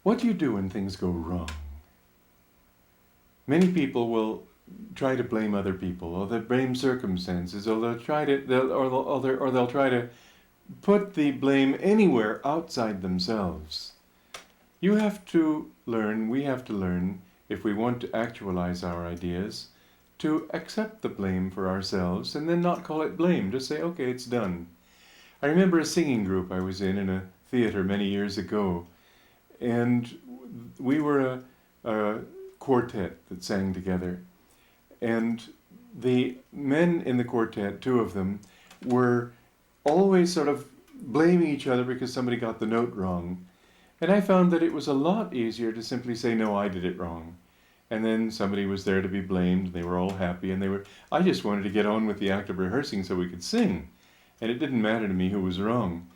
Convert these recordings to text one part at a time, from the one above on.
What do you do when things go wrong? Many people will try to blame other people, or they'll blame circumstances, or they'll try to put the blame anywhere outside themselves. You have to learn, we have to learn, if we want to actualize our ideas, to accept the blame for ourselves and then not call it blame. Just say, okay, it's done. I remember a singing group I was in a theater many years ago, and we were a quartet that sang together. And the men in the quartet, two of them, were always sort of blaming each other because somebody got the note wrong. And I found that it was a lot easier to simply say, no, I did it wrong. And then somebody was there to be blamed. They were all happy, and I just wanted to get on with the act of rehearsing so we could sing. And it didn't matter to me who was wrong.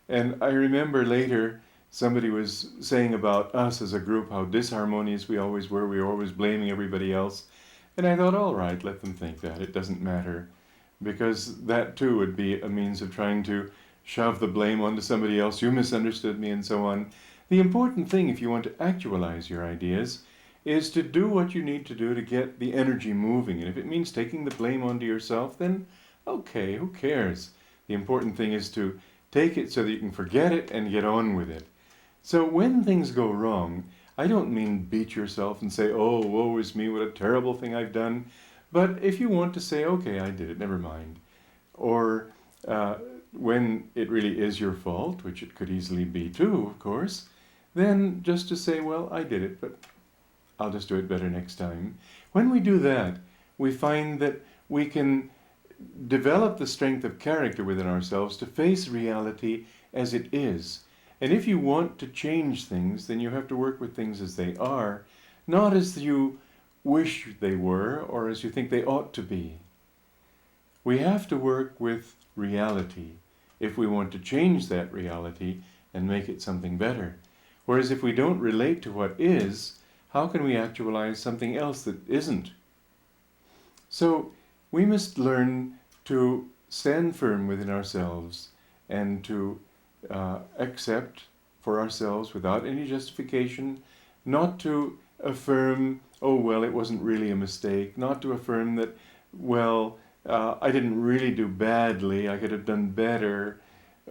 And I remember later somebody was saying about us as a group how disharmonious we always were. We were always blaming everybody else. And I thought, all right, let them think that. It doesn't matter. Because that too would be a means of trying to shove the blame onto somebody else. You misunderstood me, and so on. The important thing, if you want to actualize your ideas, is to do what you need to do to get the energy moving. And if it means taking the blame onto yourself, then okay, who cares? The important thing is to take it so that you can forget it and get on with it. So when things go wrong, I don't mean beat yourself and say, oh, woe is me, what a terrible thing I've done. But if you want to say, okay, I did it, never mind. Or when it really is your fault, which it could easily be too, of course, then just to say, well, I did it, but I'll just do it better next time. When we do that, we find that we can develop the strength of character within ourselves to face reality as it is. And if you want to change things, then you have to work with things as they are, not as you wish they were or as you think they ought to be. We have to work with reality if we want to change that reality and make it something better. Whereas if we don't relate to what is, how can we actualize something else that isn't? So we must learn to stand firm within ourselves and to accept for ourselves without any justification, not to affirm, oh, well, it wasn't really a mistake, not to affirm that, well, I didn't really do badly, I could have done better,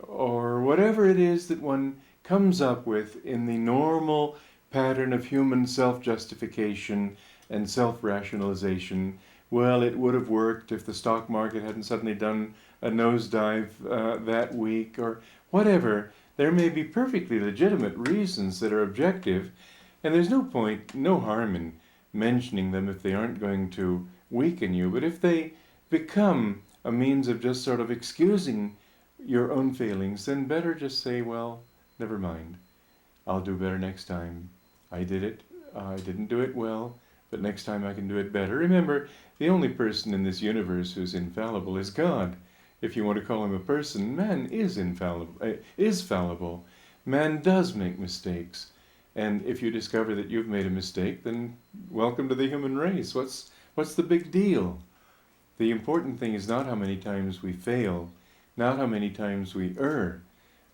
or whatever it is that one comes up with in the normal pattern of human self-justification and self-rationalization. Well, it would have worked if the stock market hadn't suddenly done a nosedive that week, or whatever. There may be perfectly legitimate reasons that are objective, and there's no point, no harm in mentioning them if they aren't going to weaken you. But if they become a means of just sort of excusing your own failings, then better just say, well, never mind. I'll do better next time. I did it. I didn't do it well, but next time I can do it better. Remember, the only person in this universe who's infallible is God. If you want to call him a person, man is infallible, is fallible. Man does make mistakes. And if you discover that you've made a mistake, then welcome to the human race. What's the big deal? The important thing is not how many times we fail, not how many times we err,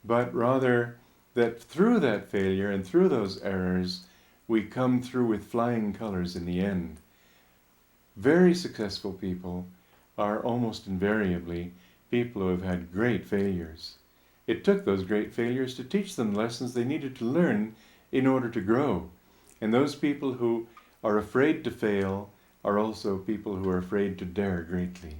but rather that through that failure and through those errors, we come through with flying colors in the end. Very successful people are almost invariably people who have had great failures. It took those great failures to teach them lessons they needed to learn in order to grow. And those people who are afraid to fail are also people who are afraid to dare greatly.